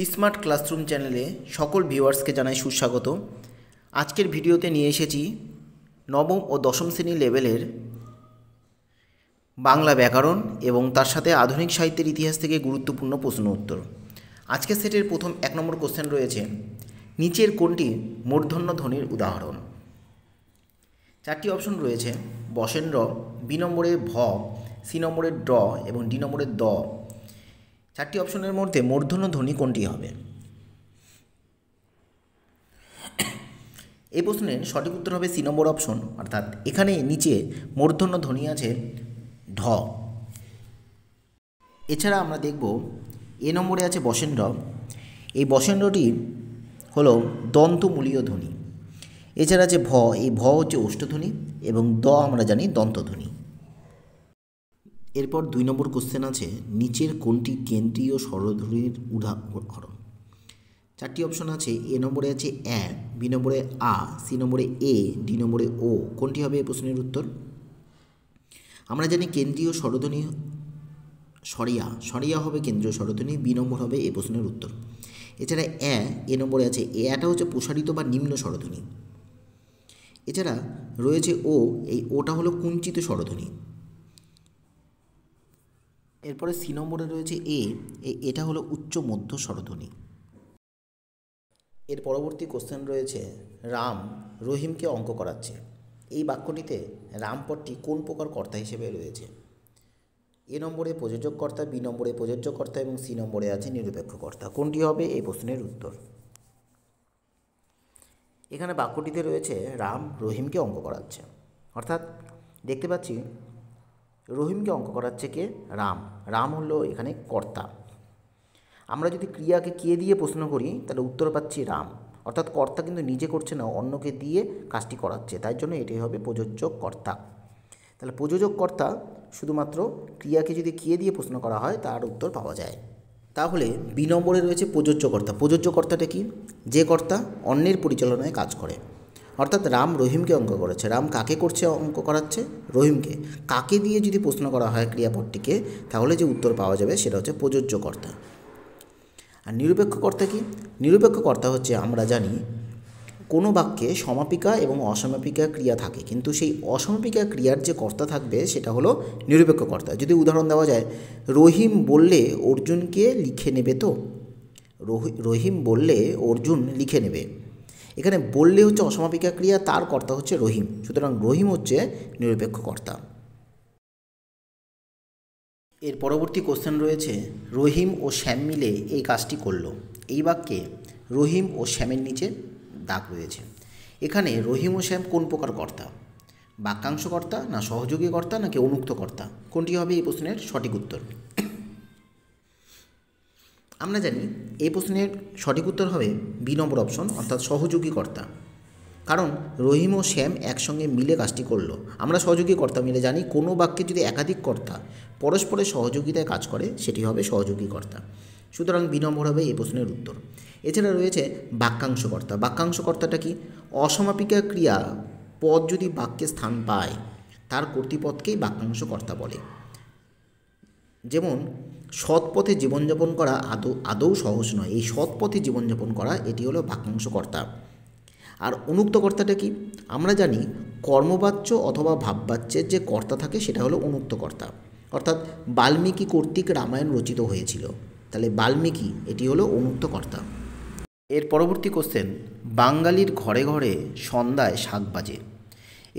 Smart classroom চ্যানেলে সকল ভিউয়ার্সকে জানাই সুস্বাগত। আজকের ভিডিওতে নিয়ে এসেছি নবম ও দশম শ্রেণী লেভেলের বাংলা ব্যাকরণ এবং তার সাথে আধুনিক সাহিত্যের ইতিহাস থেকে গুরুত্বপূর্ণ প্রশ্ন উত্তর। আজকের সেটের প্রথম 1 নম্বর কোশ্চেন রয়েছে, নিচের কোনটি মূর্ধন্য ধ্বনির উদাহরণ? 4টি অপশন রয়েছে, বশেন্দ্র, বি নম্বরে ভ, সি নম্বরে ড এবং ডি নম্বরে দ। 4টি অপশনের মধ্যে মূর্ধন্য ধ্বনি কোনটি হবে? এই প্রশ্নের সঠিক উত্তর হবে সি নম্বর অপশন, অর্থাৎ এখানে নিচে মূর্ধন্য ধ্বনি আছে ঢ। এছাড়া আমরা দেখব এ নম্বরে আছে বশেন্দ্র। এই বশেন্দ্রটি হলো দন্তমূলীয় ধ্বনি। এছাড়া আছে ভ, এই ভ হচ্ছে ওষ্ঠধ্বনি এবং দ আমরা জানি দন্তধ্বনি। এরপর 2 নম্বর কোশ্চেন আছে, নিচের কোনটি কেন্দ্রীয় স্বরধ্বনির উদাহরণ? 4টি অপশন আছে, এ নম্বরে আছে অ্যা, বি নম্বরে আ, সি নম্বরে এ, ডি নম্বরে ও। কোনটি হবে এই প্রশ্নের উত্তর? আমরা জানি কেন্দ্রীয় স্বরধ্বনি সরিয়া, সরিয়া হবে কেন্দ্রীয় স্বরধ্বনি, বি নম্বর হবে এই প্রশ্নের উত্তর। এছাড়া অ্যা, এ নম্বরে আছে, এটা হচ্ছে প্রসারিত বা নিম্ন স্বরধ্বনি। এছাড়া রয়েছে ও, এই ওটা হলো কুঞ্চিত স্বরধ্বনি। এরপরে সি নম্বরে রয়েছে এটা হলো উচ্চ মধ্য স্বরধ্বনি। এর পরবর্তী কোশ্চেন রয়েছে, রাম রহিমকে অঙ্ক করাচ্ছে। এই বাক্যটিতে রাম পদটি কোন প্রকার কর্তা হিসেবে রয়েছে? এ নম্বরে প্রযোজক কর্তা, বি নম্বরে প্রযোজ্য কর্তা এবং সি নম্বরে আছে নিরপেক্ষ কর্তা। কোনটি হবে এই প্রশ্নের উত্তর? এখানে বাক্যটিতে রয়েছে রাম রহিমকে অঙ্ক করাচ্ছে, অর্থাৎ দেখতে পাচ্ছি রহিমকে অঙ্ক করাচ্ছে কে? রাম। রাম হলো এখানে কর্তা। আমরা যদি ক্রিয়াকে কে দিয়ে প্রশ্ন করি তাহলে উত্তর পাচ্ছি রাম, অর্থাৎ কর্তা কিন্তু নিজে করছে না, অন্যকে দিয়ে কাজটি করাচ্ছে, তাই জন্য এটাই হবে প্রযোজক কর্তা। তাহলে প্রযোজক কর্তা শুধুমাত্র ক্রিয়াকে যদি কে দিয়ে প্রশ্ন করা হয় তার উত্তর পাওয়া যায়। তাহলে বি নম্বরে রয়েছে প্রযোজ্য কর্তা। প্রযোজ্য কর্তাটা কি? যে কর্তা অন্যের পরিচালনায় কাজ করে, অর্থাৎ রাম রহিমকে অঙ্ক করেছে। রাম কাকে করছে অঙ্ক করাচ্ছে? রহিমকে। কাকে দিয়ে যদি প্রশ্ন করা হয় ক্রিয়াপদটিকে তাহলে যে উত্তর পাওয়া যাবে সেটা হচ্ছে প্রযোজ্য কর্তা। আর নিরপেক্ষ কর্তা কি? নিরপেক্ষ কর্তা হচ্ছে, আমরা জানি কোনো বাক্যে সমাপিকা এবং অসমাপিকা ক্রিয়া থাকে, কিন্তু সেই অসমাপিকা ক্রিয়ার যে কর্তা থাকবে সেটা হলো নিরপেক্ষ কর্তা। যদি উদাহরণ দেওয়া যায়, রহিম বললে অর্জুনকে লিখে নেবে তো? রহিম বললে অর্জুন লিখে নেবে। এখানে বললে হচ্ছে অসমাপিকা ক্রিয়া, তার কর্তা হচ্ছে রহিম, সুতরাং রহিম হচ্ছে নিরপেক্ষ কর্তা। এর পরবর্তী কোশ্চেন রয়েছে, রহিম ও শ্যাম মিলে এই কাজটি করলো। এই বাক্যে রহিম ও শ্যামের নিচে দাগ রয়েছে। এখানে রহিম ও শ্যাম কোন প্রকার কর্তা? বাক্যাংশ কর্তা, না সহযোগী কর্তা, নাকি অনুক্ত কর্তা? কোনটি হবে এই প্রশ্নের সঠিক উত্তর? আমরা জানি এই প্রশ্নের সঠিক উত্তর হবে বি নম্বর অপশন, অর্থাৎ সহযোগী কর্তা। কারণ রহিম ও শ্যাম একসঙ্গে মিলে কাজটি করলো। আমরা সহযোগী কর্তা মিলে জানি কোনো বাক্যে যদি একাধিক কর্তা পরস্পরের সহযোগিতায় কাজ করে সেটি হবে সহযোগী কর্তা, সুতরাং বি নম্বর হবে এই প্রশ্নের উত্তর। এছাড়া রয়েছে বাক্যাংশ কর্তা। বাক্যাংশ কর্তাটা কি? অসমাপিকা ক্রিয়া পদ যদি বাক্যে স্থান পায় তার কর্তৃপদকেই বাক্যাংশ কর্তা বলে। যেমন সৎ পথে জীবনযাপন করা আদৌ সহজ নয়, এই সৎ পথে জীবনযাপন করা এটি হলো বাক্যাংশ কর্তা। আর অনুক্ত কর্তাটা কি? আমরা জানি কর্মবাচ্য অথবা ভাববাচ্যের যে কর্তা থাকে সেটা হলো অনুক্ত কর্তা, অর্থাৎ বাল্মীকি কর্তৃক রামায়ণ রচিত হয়েছিল, তাহলে বাল্মীকি এটি হলো অনুক্ত কর্তা। এর পরবর্তী কোশ্চেন, বাঙালির ঘরে ঘরে সন্ধ্যায় শাক বাজে।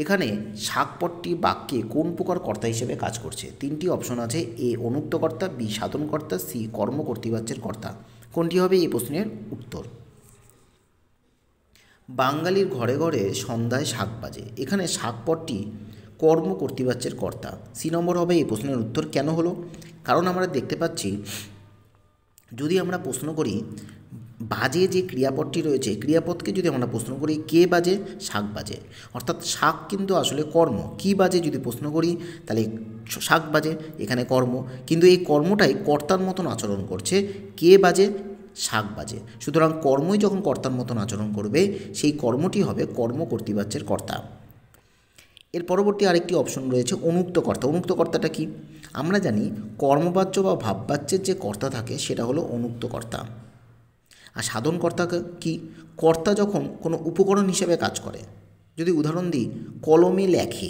এখানে শাক পদটি বাক্যে কোন প্রকার কর্তা হিসেবে কাজ করছে? 3টি অপশন আছে, এ অনুক্ত কর্তা, বি সাধনকর্তা, সি কর্ম কর্তৃবাচ্যের কর্তা। কোনটি হবে এই প্রশ্নের উত্তর? বাঙালির ঘরে ঘরে সন্ধ্যায় শাক বাজে, এখানে শাক পদটি কর্ম কর্তৃবাচ্যের কর্তা। সি নম্বর হবে এই প্রশ্নের উত্তর। কেন হলো? কারণ আমরা দেখতে পাচ্ছি যদি আমরা প্রশ্ন করি বাজে যে ক্রিয়াপদটি রয়েছে, ক্রিয়াপদকে যদি আমরা প্রশ্ন করি কে বাজে? শাক বাজে, অর্থাৎ শাক কিন্তু আসলে কর্ম। কি বাজে যদি প্রশ্ন করি তাহলে শাক বাজে, এখানে কর্ম, কিন্তু এই কর্মটাই কর্তার মতন আচরণ করছে। কে বাজে? শাক বাজে, সুতরাং কর্মই যখন কর্তার মতন আচরণ করবে সেই কর্মটি হবে কর্ম কর্তৃবাচ্যের কর্তা। এর পরবর্তী আরেকটি অপশন রয়েছে অনুক্ত কর্তা। অনুক্ত কর্তাটা কি? আমরা জানি কর্মবাচ্য বা ভাববাচ্যের যে কর্তা থাকে সেটা হলো অনুক্ত কর্তা। আর সাধনকর্তা কি? কর্তা যখন কোনো উপকরণ হিসেবে কাজ করে। যদি উদাহরণ দিই, কলমে লেখে,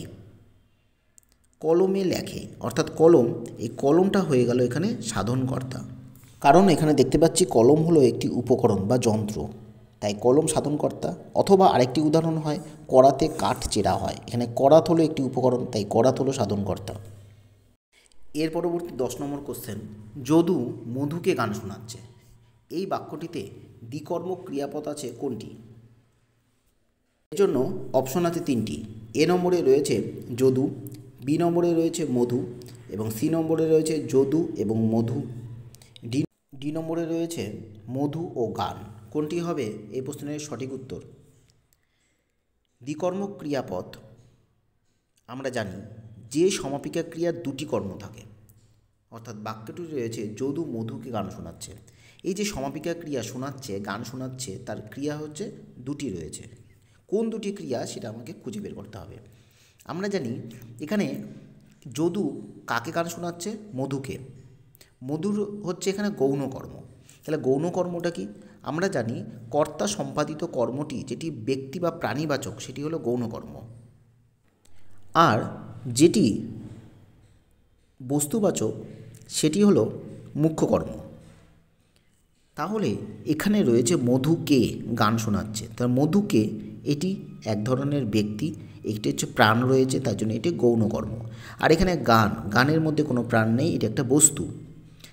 কলমে লেখে অর্থাৎ কলম, এই কলমটা হয়ে গেল এখানে সাধনকর্তা। কারণ এখানে দেখতে পাচ্ছি কলম হলো একটি উপকরণ বা যন্ত্র, তাই কলম সাধনকর্তা। অথবা আরেকটি উদাহরণ হয়, করাতে কাঠ চেরা হয়, এখানে করাত হলো একটি উপকরণ, তাই করাত হলো সাধনকর্তা। এর পরবর্তী 10 নম্বর কোশ্চেন, যদু মধুকে গান শোনাচ্ছে। এই বাক্যটিতে দ্বিকর্মক ক্রিয়াপদ আছে কোনটি? এর জন্য অপশন আছে 3টি। এ নম্বরে রয়েছে যদু, বি নম্বরে রয়েছে মধু এবং সি নম্বরে রয়েছে যদু এবং মধু, ডি নম্বরে রয়েছে মধু ও গান। কোনটি হবে এই প্রশ্নের সঠিক উত্তর? দ্বিকর্মক ক্রিয়াপদ আমরা জানি যে সমাপিকা ক্রিয়ার দুটি কর্ম থাকে, অর্থাৎ বাক্যটি রয়েছে যদু মধুকে গান শোনাচ্ছে। এই যে সমাপিকা ক্রিয়া শোনাচ্ছে, গান শোনাচ্ছে, তার ক্রিয়া হচ্ছে দুটি রয়েছে। কোন দুটি ক্রিয়া সেটা আমাকে খুঁজে বের করতে হবে। আমরা জানি এখানে যদু কাকে গান শোনাচ্ছে? মধুকে। মধুর হচ্ছে এখানে গৌণকর্ম। তাহলে গৌণকর্মটা কি? আমরা জানি কর্তা সম্পাদিত কর্মটি যেটি ব্যক্তি বা প্রাণীবাচক সেটি হলো গৌণকর্ম, আর যেটি বস্তুবাচক সেটি হলো মুখ্য কর্ম। তাহলে এখানে রয়েছে মধুকে গান শোনাচ্ছে, তার মধুকে এটি এক ধরনের ব্যক্তি, একটি হচ্ছে প্রাণ রয়েছে, তার জন্য এটি গৌণকর্ম। আর এখানে গান, গানের মধ্যে কোনো প্রাণ নেই, এটি একটা বস্তু,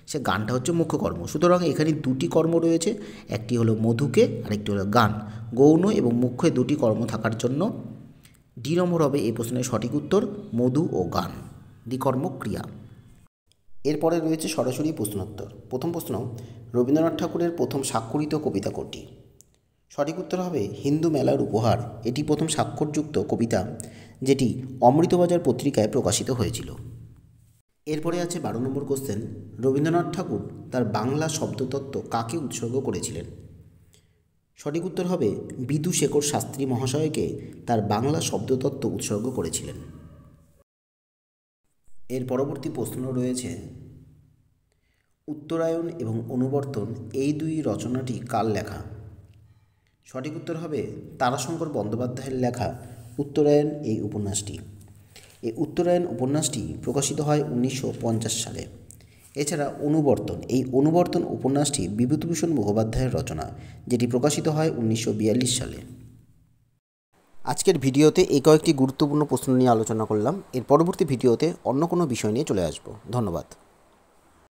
সে গানটা হচ্ছে মুখ্য কর্ম। সুতরাং এখানে দুটি কর্ম রয়েছে, একটি হলো মধুকে আর একটি হলো গান। গৌণ এবং মুখ্য দুটি কর্ম থাকার জন্য ডি নম্বর হবে এই প্রশ্নের সঠিক উত্তর, মধু ও গান, দ্বিকর্মক ক্রিয়া। এরপরে রয়েছে সরাসরি প্রশ্নোত্তর। প্রথম প্রশ্ন, রবীন্দ্রনাথ ঠাকুরের প্রথম স্বাক্ষরিত কবিতা কোনটি? সঠিক উত্তর হবে হিন্দু মেলার উপহার। এটি প্রথম স্বাক্ষরযুক্ত কবিতা, যেটি অমৃতবাজার পত্রিকায় প্রকাশিত হয়েছিল। এরপরে আছে 12 নম্বর কোশ্চেন, রবীন্দ্রনাথ ঠাকুর তার বাংলা শব্দতত্ত্ব কাকে উৎসর্গ করেছিলেন? সঠিক উত্তর হবে বিদুশেখর শাস্ত্রী মহাশয়কে তার বাংলা শব্দতত্ত্ব উৎসর্গ করেছিলেন। এর পরবর্তী প্রশ্ন রয়েছে, উত্তরায়ণ এবং অনুবর্তন এই দুই রচনাটি কার লেখা? সঠিক উত্তর হবে তারাশঙ্কর বন্দ্যোপাধ্যায়ের লেখা উত্তরায়ণ এই উপন্যাসটি। এই উত্তরায়ণ উপন্যাসটি প্রকাশিত হয় 1950 সালে। এছাড়া অনুবর্তন, এই অনুবর্তন উপন্যাসটি বিভূতিভূষণ মুখোপাধ্যায়ের রচনা, যেটি প্রকাশিত হয় 1942 সালে। আজকের ভিডিওতে এই কয়েকটি গুরুত্বপূর্ণ প্রশ্ন নিয়ে আলোচনা করলাম। এর পরবর্তী ভিডিওতে অন্য কোনো বিষয় নিয়ে চলে আসব। ধন্যবাদ।